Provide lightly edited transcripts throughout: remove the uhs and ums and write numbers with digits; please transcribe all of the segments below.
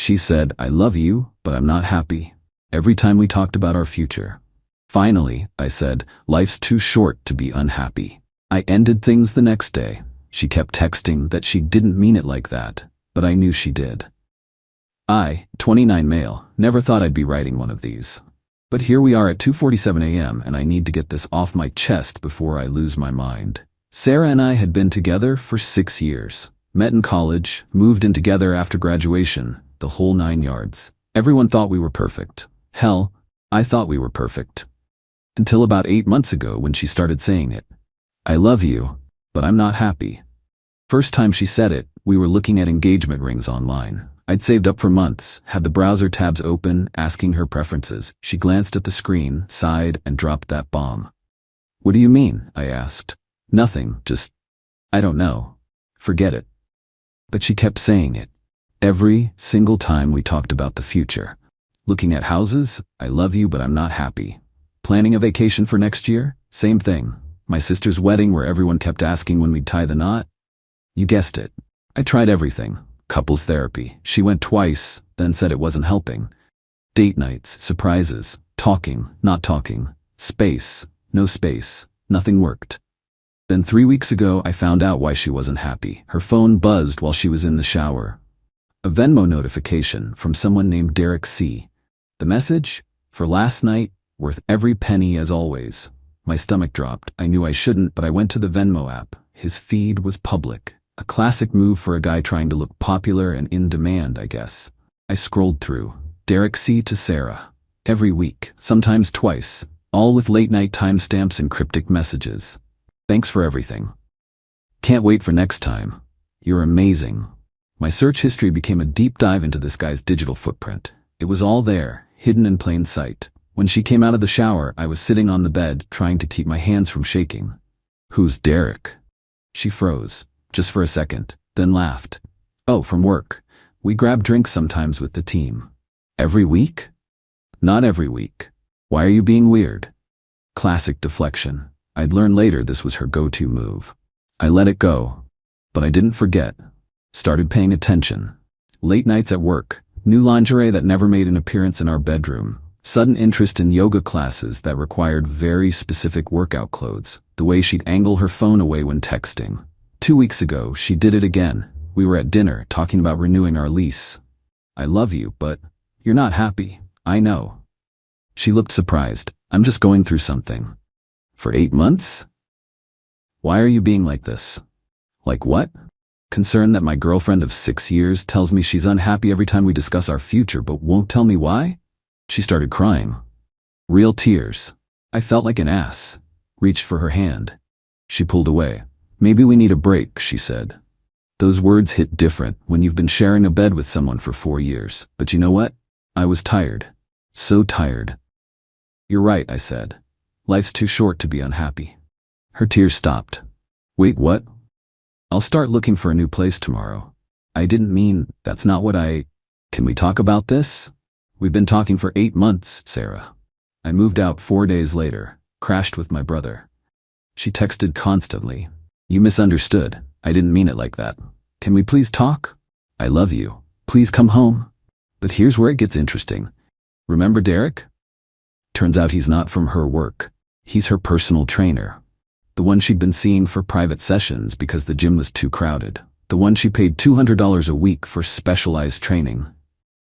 She said, I love you, but I'm not happy. Every time we talked about our future. Finally, I said, life's too short to be unhappy. I ended things the next day. She kept texting that she didn't mean it like that, but I knew she did. I, 29 male, never thought I'd be writing one of these. But here we are at 2:47 a.m. and I need to get this off my chest before I lose my mind. Sarah and I had been together for 6 years. Met in college, moved in together after graduation, the whole 9 yards. Everyone thought we were perfect. Hell, I thought we were perfect. Until about 8 months ago when she started saying it. I love you, but I'm not happy. First time she said it, we were looking at engagement rings online. I'd saved up for months, had the browser tabs open, asking her preferences. She glanced at the screen, sighed, and dropped that bomb. What do you mean? I asked. Nothing, just, I don't know. Forget it. But she kept saying it. Every single time we talked about the future. Looking at houses, I love you but I'm not happy. Planning a vacation for next year? Same thing. My sister's wedding where everyone kept asking when we'd tie the knot? You guessed it. I tried everything. Couples therapy. She went twice, then said it wasn't helping. Date nights, surprises, talking, not talking, space, no space, nothing worked. Then 3 weeks ago, I found out why she wasn't happy. Her phone buzzed while she was in the shower. A Venmo notification from someone named Derek C. The message? For last night, worth every penny as always. My stomach dropped. I knew I shouldn't, but I went to the Venmo app. His feed was public. A classic move for a guy trying to look popular and in demand, I guess. I scrolled through. Derek C. to Sarah. Every week, sometimes twice, all with late-night timestamps and cryptic messages. Thanks for everything. Can't wait for next time. You're amazing. My search history became a deep dive into this guy's digital footprint. It was all there, hidden in plain sight. When she came out of the shower, I was sitting on the bed, trying to keep my hands from shaking. Who's Derek? She froze, just for a second, then laughed. Oh, from work. We grab drinks sometimes with the team. Every week? Not every week. Why are you being weird? Classic deflection. I'd learn later this was her go-to move. I let it go. But I didn't forget. Started paying attention. Late nights at work. New lingerie that never made an appearance in our bedroom. Sudden interest in yoga classes that required very specific workout clothes. The way she'd angle her phone away when texting. 2 weeks ago, she did it again. We were at dinner, talking about renewing our lease. I love you, but you're not happy. I know. She looked surprised. I'm just going through something. For 8 months? Why are you being like this? Like what? Concerned that my girlfriend of 6 years tells me she's unhappy every time we discuss our future but won't tell me why? She started crying. Real tears. I felt like an ass. Reached for her hand. She pulled away. Maybe we need a break, she said. Those words hit different when you've been sharing a bed with someone for 4 years. But you know what? I was tired. So tired. You're right, I said. Life's too short to be unhappy. Her tears stopped. Wait, what? I'll start looking for a new place tomorrow. I didn't mean, that's not what I... Can we talk about this? We've been talking for 8 months, Sarah. I moved out 4 days later, crashed with my brother. She texted constantly. You misunderstood. I didn't mean it like that. Can we please talk? I love you. Please come home. But here's where it gets interesting. Remember Derek? Turns out he's not from her work. He's her personal trainer. The one she'd been seeing for private sessions because the gym was too crowded. The one she paid $200 a week for specialized training.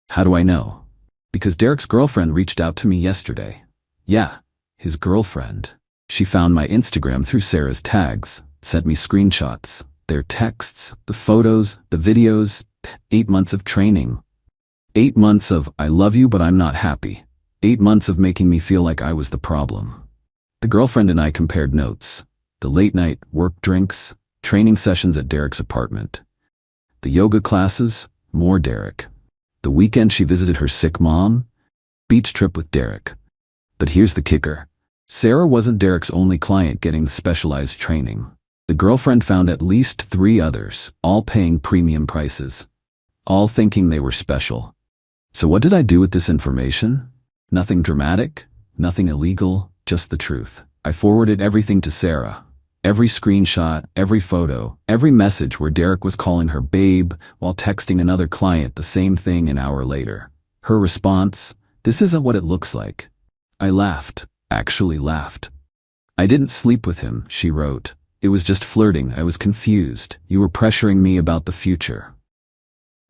How do I know? Because Derek's girlfriend reached out to me yesterday. Yeah, his girlfriend. She found my Instagram through Sarah's tags, sent me screenshots, their texts, the photos, the videos, 8 months of training. 8 months of, I love you but I'm not happy. 8 months of making me feel like I was the problem. The girlfriend and I compared notes. The late night work drinks, training sessions at Derek's apartment. The yoga classes, more Derek. The weekend she visited her sick mom, beach trip with Derek. But here's the kicker. Sarah wasn't Derek's only client getting specialized training. The girlfriend found at least 3 others, all paying premium prices. All thinking they were special. So what did I do with this information? Nothing dramatic, nothing illegal, just the truth. I forwarded everything to Sarah. Every screenshot, every photo, every message where Derek was calling her babe while texting another client the same thing an hour later. Her response, "This isn't what it looks like." I laughed, actually laughed. "I didn't sleep with him," she wrote. "It was just flirting. I was confused. You were pressuring me about the future."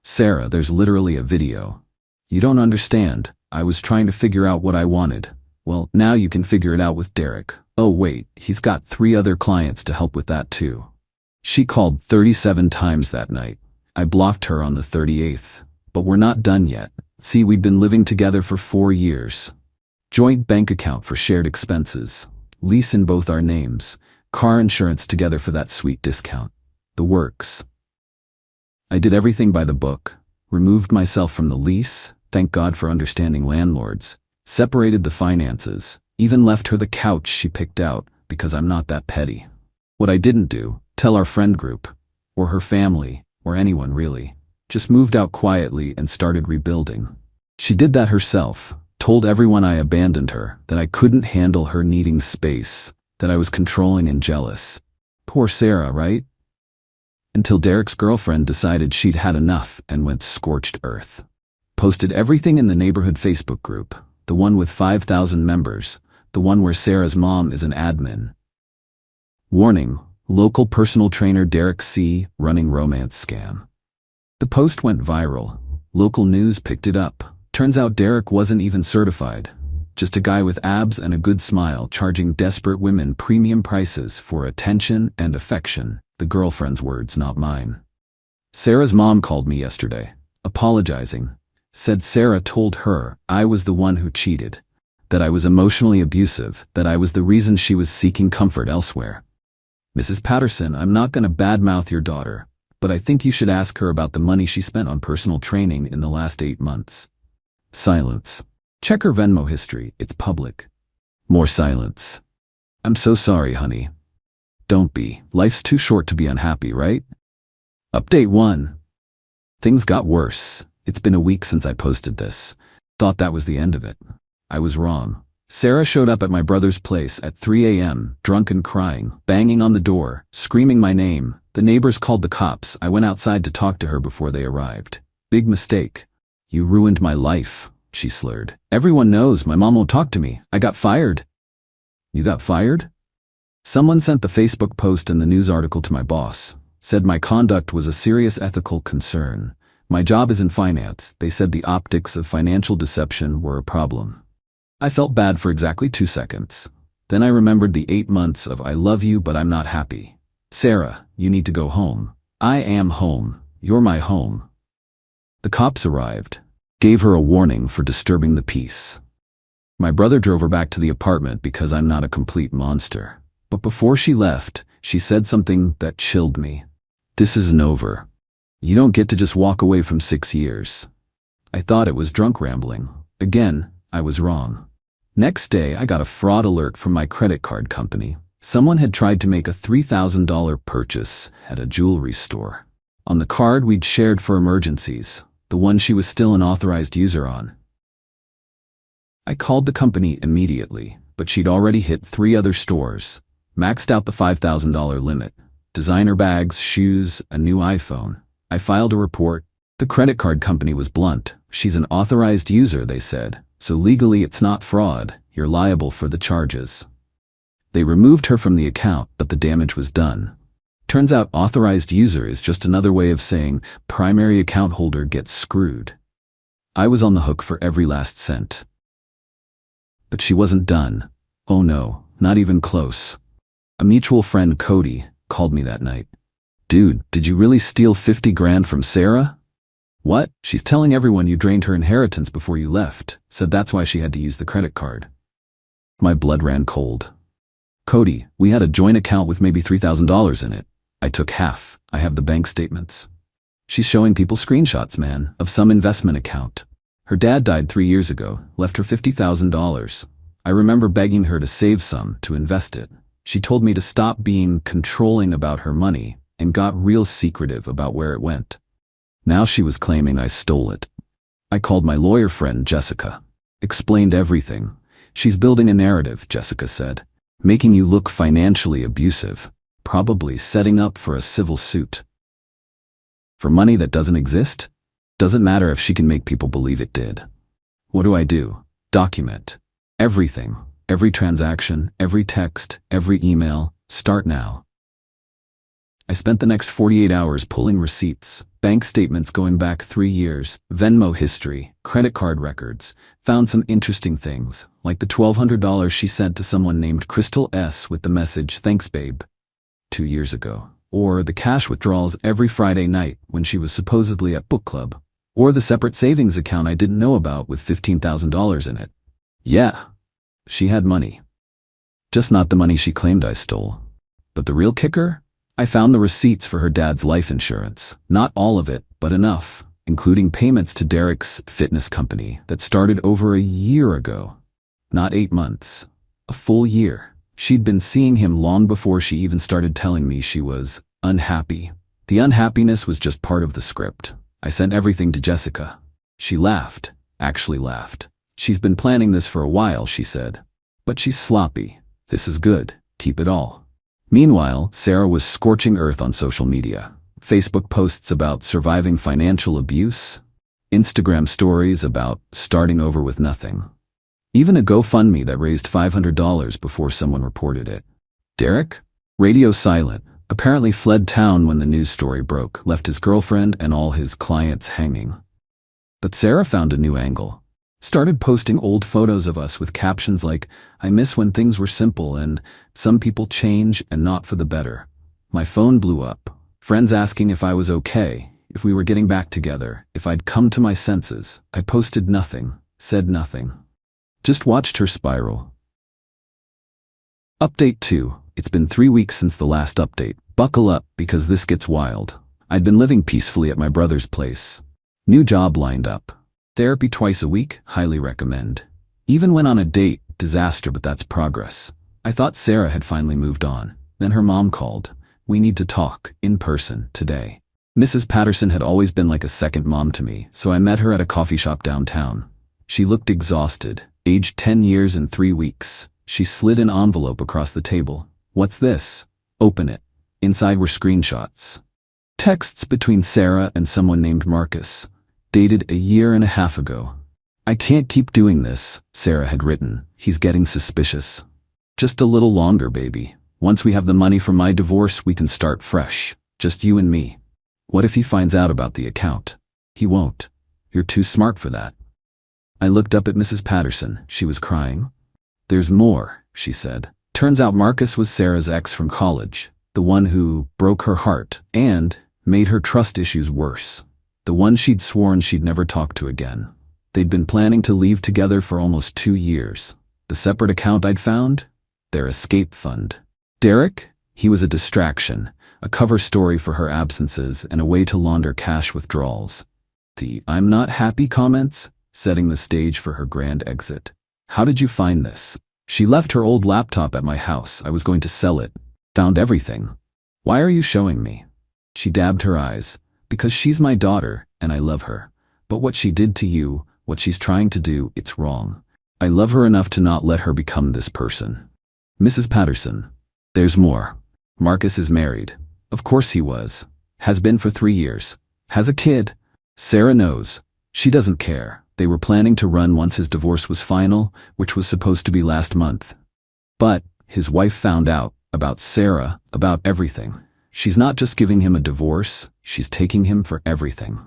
Sarah, there's literally a video. "You don't understand. I was trying to figure out what I wanted. Well, now you can figure it out with Derek. Oh wait, he's got 3 other clients to help with that too." She called 37 times that night. I blocked her on the 38th. But we're not done yet. See, we'd been living together for 4 years. Joint bank account for shared expenses. Lease in both our names. Car insurance together for that sweet discount. The works. I did everything by the book. Removed myself from the lease, thank God for understanding landlords. Separated the finances. Even left her the couch she picked out, because I'm not that petty. What I didn't do, tell our friend group, or her family, or anyone really. Just moved out quietly and started rebuilding. She did that herself. Told everyone I abandoned her, that I couldn't handle her needing space, that I was controlling and jealous. Poor Sarah, right? Until Derek's girlfriend decided she'd had enough and went scorched earth. Posted everything in the neighborhood Facebook group, the one with 5,000 members, the one where Sarah's mom is an admin. Warning, local personal trainer Derek C. running romance scam. The post went viral. Local news picked it up. Turns out Derek wasn't even certified. Just a guy with abs and a good smile charging desperate women premium prices for attention and affection. The girlfriend's words, not mine. Sarah's mom called me yesterday, apologizing. Said Sarah told her I was the one who cheated, that I was emotionally abusive, that I was the reason she was seeking comfort elsewhere. "Mrs. Patterson, I'm not going to badmouth your daughter, but I think you should ask her about the money she spent on personal training in the last 8 months. Silence. Check her Venmo history, it's public. More silence. "I'm so sorry, honey." Don't be. Life's too short to be unhappy, right? Update 1. Things got worse. It's been a week since I posted this. Thought that was the end of it. I was wrong. Sarah showed up at my brother's place at 3 a.m., drunk and crying, banging on the door, screaming my name. The neighbors called the cops. I went outside to talk to her before they arrived. "Big mistake. You ruined my life," she slurred. "Everyone knows my mom won't talk to me. I got fired." "You got fired?" Someone sent the Facebook post and the news article to my boss. Said my conduct was a serious ethical concern. My job is in finance. They said the optics of financial deception were a problem. I felt bad for exactly 2 seconds. Then I remembered the 8 months of "I love you but I'm not happy." "Sarah, you need to go home." "I am home. You're my home." The cops arrived. Gave her a warning for disturbing the peace. My brother drove her back to the apartment because I'm not a complete monster. But before she left, she said something that chilled me. "This isn't over. You don't get to just walk away from 6 years." I thought it was drunk rambling. Again, I was wrong. Next day, I got a fraud alert from my credit card company. Someone had tried to make a $3,000 purchase at a jewelry store. On the card we'd shared for emergencies, the one she was still an authorized user on. I called the company immediately, but she'd already hit 3 other stores, maxed out the $5,000 limit, designer bags, shoes, a new iPhone. I filed a report. The credit card company was blunt. "She's an authorized user," they said, "so legally it's not fraud. You're liable for the charges." They removed her from the account, but the damage was done. Turns out authorized user is just another way of saying primary account holder gets screwed. I was on the hook for every last cent. But she wasn't done. Oh no, not even close. A mutual friend, Cody, called me that night. "Dude, did you really steal 50 grand from Sarah?" "What?" "She's telling everyone you drained her inheritance before you left. Said that's why she had to use the credit card." My blood ran cold. "Cody, we had a joint account with maybe $3,000 in it. I took half. I have the bank statements." "She's showing people screenshots, man, of some investment account. Her dad died 3 years ago, left her $50,000. I remember begging her to save some to invest it. She told me to stop being controlling about her money and got real secretive about where it went. Now she was claiming I stole it. I called my lawyer friend, Jessica. Explained everything. "She's building a narrative," Jessica said, "making you look financially abusive. probably setting up for a civil suit. For money that doesn't exist? Doesn't matter if she can make people believe it did. What do? Document. Everything. Every transaction, every text, every email. Start now. I spent the next 48 hours pulling receipts, bank statements going back 3 years, Venmo history, credit card records, found some interesting things, like the $1,200 she sent to someone named Crystal S. with the message, "Thanks, babe," 2 years ago, or the cash withdrawals every Friday night when she was supposedly at book club, or the separate savings account I didn't know about with $15,000 in it. Yeah, she had money. Just not the money she claimed I stole. But the real kicker? I found the receipts for her dad's life insurance. Not all of it, but enough, including payments to Derek's fitness company that started over a year ago. Not 8 months. A full year. She'd been seeing him long before she even started telling me she was unhappy. The unhappiness was just part of the script. I sent everything to Jessica. She laughed, actually laughed. "She's been planning this for a while," she said. "But she's sloppy. This is good. Keep it all." Meanwhile, Sarah was scorching earth on social media. Facebook posts about surviving financial abuse, Instagram stories about starting over with nothing. Even a GoFundMe that raised $500 before someone reported it. Derek? Radio silent. Apparently fled town when the news story broke, left his girlfriend and all his clients hanging. But Sarah found a new angle. Started posting old photos of us with captions like, "I miss when things were simple," and "Some people change and not for the better." My phone blew up. Friends asking if I was okay, if we were getting back together, if I'd come to my senses. I posted nothing, said nothing. Just watched her spiral. Update 2. It's been 3 weeks since the last update. Buckle up, because this gets wild. I'd been living peacefully at my brother's place. New job lined up. Therapy twice a week, highly recommend. Even went on a date, disaster, but that's progress. I thought Sarah had finally moved on. Then her mom called. "We need to talk, in person, today." Mrs. Patterson had always been like a second mom to me, so I met her at a coffee shop downtown. She looked exhausted, aged 10 years and 3 weeks. She slid an envelope across the table. "What's this?" "Open it." Inside were screenshots. Texts between Sarah and someone named Marcus. Dated a year and a half ago. "I can't keep doing this," Sarah had written. "He's getting suspicious. Just a little longer, baby. Once we have the money from my divorce, we can start fresh. Just you and me." What if he finds out about the account? He won't. You're too smart for that. I looked up at Mrs. Patterson. She was crying. "There's more," she said. Turns out Marcus was Sarah's ex from college. The one who broke her heart and made her trust issues worse. The one she'd sworn she'd never talk to again. They'd been planning to leave together for almost 2 years. The separate account I'd found? Their escape fund. Derek? He was a distraction, a cover story for her absences and a way to launder cash withdrawals. The "I'm not happy" comments, setting the stage for her grand exit. "How did you find this?" "She left her old laptop at my house. I was going to sell it. Found everything." "Why are you showing me?" She dabbed her eyes. "Because she's my daughter, and I love her. But what she did to you, what she's trying to do, it's wrong. I love her enough to not let her become this person." Mrs. Patterson. "There's more. Marcus is married." Of course he was. Has been for 3 years. Has a kid. Sarah knows. She doesn't care. They were planning to run once his divorce was final, which was supposed to be last month. But his wife found out, about Sarah, about everything. She's not just giving him a divorce, she's taking him for everything.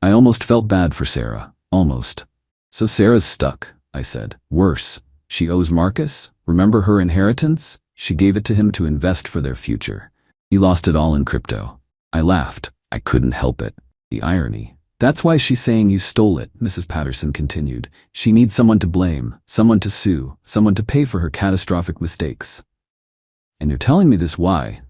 I almost felt bad for Sarah. Almost. "So Sarah's stuck," I said. "Worse. She owes Marcus. Remember her inheritance? She gave it to him to invest for their future. He lost it all in crypto." I laughed. I couldn't help it. The irony. "That's why she's saying you stole it," Mrs. Patterson continued. "She needs someone to blame, someone to sue, someone to pay for her catastrophic mistakes." "And you're telling me this why?"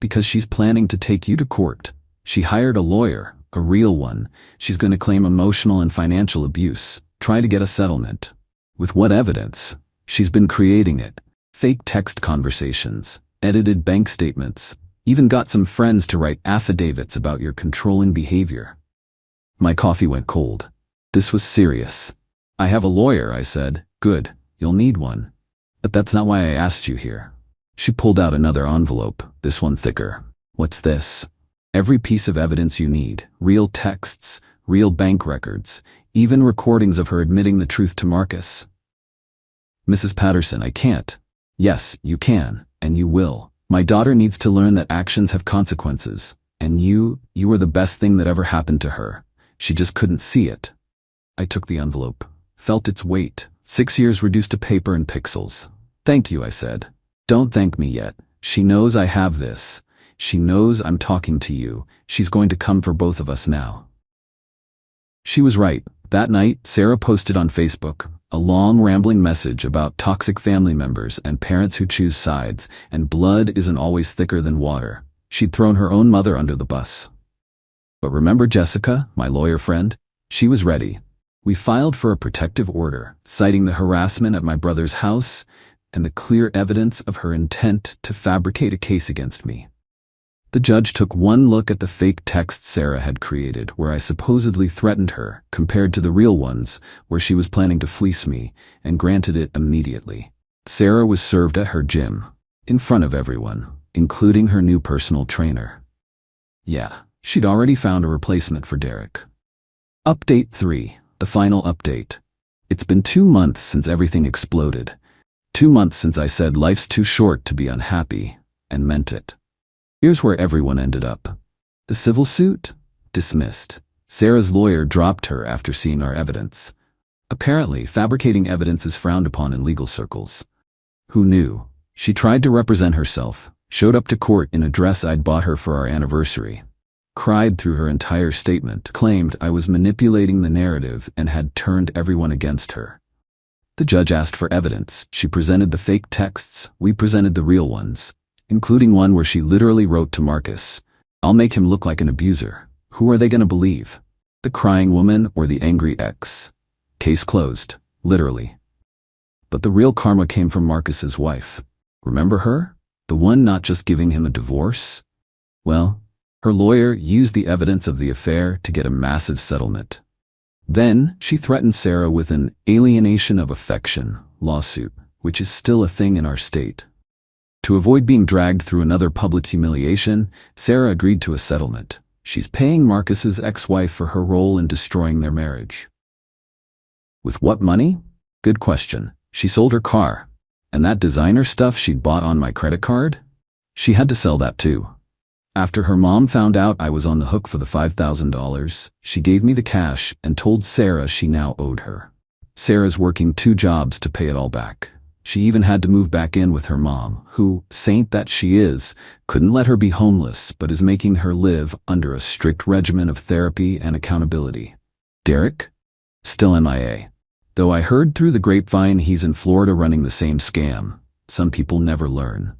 "Because she's planning to take you to court. She hired a lawyer, a real one. She's going to claim emotional and financial abuse, try to get a settlement." "With what evidence?" "She's been creating it. Fake text conversations, edited bank statements, even got some friends to write affidavits about your controlling behavior." My coffee went cold. This was serious. "I have a lawyer," I said. "Good, you'll need one. But that's not why I asked you here." She pulled out another envelope, this one thicker. What's this? Every piece of evidence you need, real texts, real bank records, even recordings of her admitting the truth to Marcus. Mrs. Patterson, I can't. Yes, you can, and you will. My daughter needs to learn that actions have consequences, and you were the best thing that ever happened to her. She just couldn't see it. I took the envelope, felt its weight, 6 years reduced to paper and pixels. Thank you, I said. Don't thank me yet. She knows I have this. She knows I'm talking to you. She's going to come for both of us now. She was right. That night, Sarah posted on Facebook a long, rambling message about toxic family members and parents who choose sides, and blood isn't always thicker than water. She'd thrown her own mother under the bus. But remember Jessica, my lawyer friend? She was ready. We filed for a protective order, citing the harassment at my brother's house and the clear evidence of her intent to fabricate a case against me. The judge took one look at the fake text Sarah had created, where I supposedly threatened her, compared to the real ones, where she was planning to fleece me, and granted it immediately. Sarah was served at her gym, in front of everyone, including her new personal trainer. Yeah, she'd already found a replacement for Derek. Update 3, the final update. It's been 2 months since everything exploded. 2 months since I said life's too short to be unhappy, and meant it. Here's where everyone ended up. The civil suit? Dismissed. Sarah's lawyer dropped her after seeing our evidence. Apparently, fabricating evidence is frowned upon in legal circles. Who knew? She tried to represent herself, showed up to court in a dress I'd bought her for our anniversary, cried through her entire statement, claimed I was manipulating the narrative and had turned everyone against her. The judge asked for evidence. She presented the fake texts, we presented the real ones, including one where she literally wrote to Marcus, "I'll make him look like an abuser. Who are they going to believe? The crying woman or the angry ex?" Case closed, literally. But the real karma came from Marcus's wife. Remember her? The one not just giving him a divorce? Well, her lawyer used the evidence of the affair to get a massive settlement. Then she threatened Sarah with an alienation of affection lawsuit, which is still a thing in our state. To avoid being dragged through another public humiliation, Sarah agreed to a settlement. She's paying Marcus's ex-wife for her role in destroying their marriage. With what money? Good question. She sold her car. And that designer stuff she'd bought on my credit card? She had to sell that too. After her mom found out I was on the hook for the $5,000, she gave me the cash and told Sarah she now owed her. Sarah's working 2 jobs to pay it all back. She even had to move back in with her mom, who, saint that she is, couldn't let her be homeless but is making her live under a strict regimen of therapy and accountability. Derek? Still MIA. Though I heard through the grapevine he's in Florida running the same scam. Some people never learn.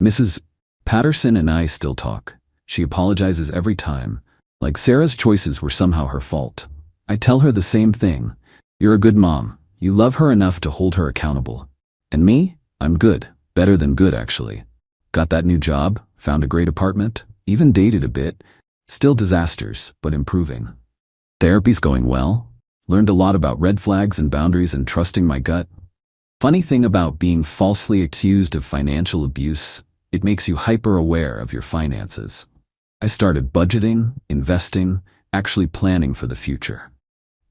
Mrs. Patterson and I still talk. She apologizes every time, like Sarah's choices were somehow her fault. I tell her the same thing. You're a good mom. You love her enough to hold her accountable. And me? I'm good. Better than good, actually. Got that new job, found a great apartment, even dated a bit. Still disasters, but improving. Therapy's going well. Learned a lot about red flags and boundaries and trusting my gut. Funny thing about being falsely accused of financial abuse, it makes you hyper-aware of your finances. I started budgeting, investing, actually planning for the future.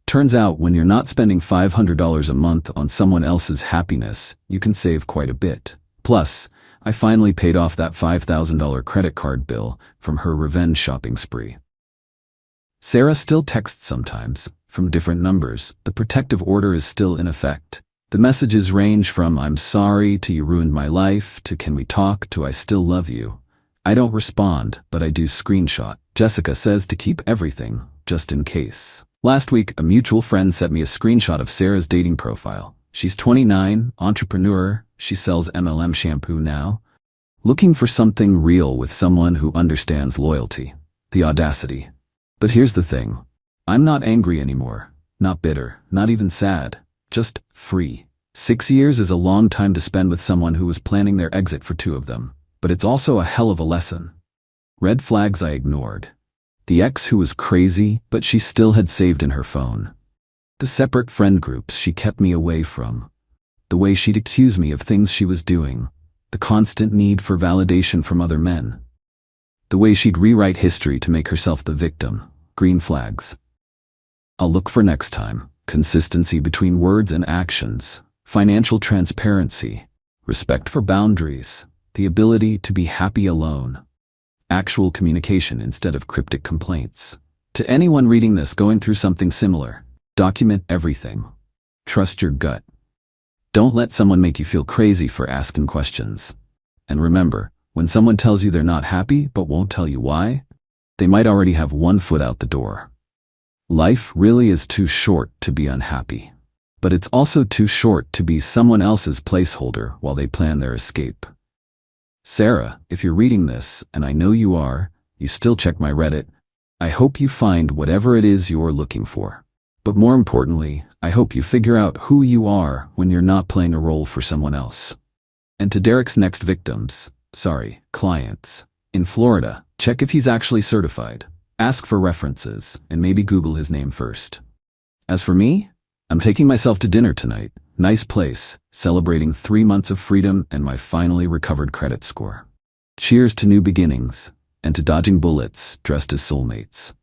Turns out when you're not spending $500 a month on someone else's happiness, you can save quite a bit. Plus, I finally paid off that $5,000 credit card bill from her revenge shopping spree. Sarah still texts sometimes, from different numbers. The protective order is still in effect. The messages range from "I'm sorry" to "You ruined my life" to "Can we talk" to "I still love you." I don't respond, but I do screenshot. Jessica says to keep everything, just in case. Last week, a mutual friend sent me a screenshot of Sarah's dating profile. She's 29, entrepreneur, she sells MLM shampoo now. Looking for something real with someone who understands loyalty. The audacity. But here's the thing. I'm not angry anymore. Not bitter. Not even sad. Just free. 6 years is a long time to spend with someone who was planning their exit for 2 of them. But it's also a hell of a lesson. Red flags I ignored. The ex who was crazy, but she still had saved in her phone. The separate friend groups she kept me away from. The way she'd accuse me of things she was doing. the constant need for validation from other men. The way she'd rewrite history to make herself the victim. Green flags. I'll look for next time. Consistency between words and actions. Financial transparency. Respect for boundaries. The ability to be happy alone. Actual communication instead of cryptic complaints. To anyone reading this going through something similar, document everything. Trust your gut. Don't let someone make you feel crazy for asking questions. And remember, when someone tells you they're not happy but won't tell you why, they might already have one foot out the door. Life really is too short to be unhappy. But it's also too short to be someone else's placeholder while they plan their escape. Sarah, if you're reading this, and I know you are, you still check my Reddit, I hope you find whatever it is you're looking for. But more importantly, I hope you figure out who you are when you're not playing a role for someone else. And to Derek's next clients, in Florida, check if he's actually certified. Ask for references, and maybe Google his name first. As for me, I'm taking myself to dinner tonight. Nice place, celebrating 3 months of freedom and my finally recovered credit score. Cheers to new beginnings, and to dodging bullets dressed as soulmates.